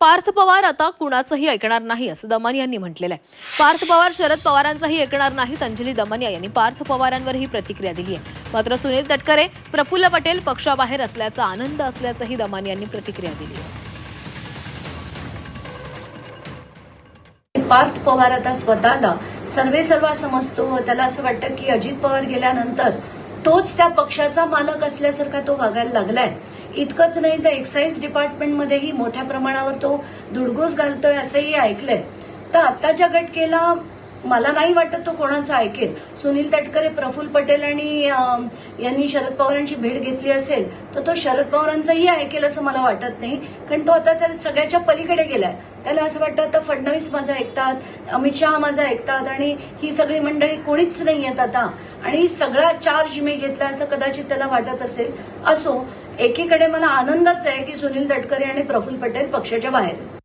पार्थ पवार आता कुणाचंही ऐकणार नाही असं दमानिया यांनी म्हटलेलं आहे. पार्थ पवार शरद पवारांचंही ऐकणार नाहीत. अंजली दमानिया यांनी पार्थ पवारांवर ही प्रतिक्रिया दिली आहे. मात्र सुनील तटकरे, प्रफुल्ल पटेल पक्षाबाहेर असल्याचा आनंद असल्याचंही दमानिया यांनी प्रतिक्रिया दिली आहे. पार्थ पवार आता स्वतःला सर्वेसर्वा समजतो. त्याला असं वाटतं की अजित पवार गेल्यानंतर तोच त्या पक्षाचा मालक असल्यासारखा तो वागायला लागलाय. इतकंच नाही तर एक्साईज डिपार्टमेंटमध्येही मोठ्या प्रमाणावर तो धुडगूस घालतोय असंही ऐकलंय. तर आत्ताच्या घटकेला मला नाही वाटत तो कोणाचा ऐकेल. सुनील तटकरे, प्रफुल्ल पटेल आणि यांनी शरद पवारांची भेट घेतली असेल तर तो शरद पवारांचंही ऐकेल असं मला वाटत नाही. कारण तो आता त्या सगळ्याच्या पलीकडे गेलाय. त्याला असं वाटतं आता फडणवीस माझं ऐकतात, अमित शहा माझं ऐकतात आणि ही सगळी मंडळी कोणीच नाही आहेत आता आणि सगळा चार्ज मी घेतला असं कदाचित त्याला वाटत असेल. असो, एकीकडे मला आनंदच आहे की सुनील तटकरे आणि प्रफुल्ल पटेल पक्षाच्या बाहेर.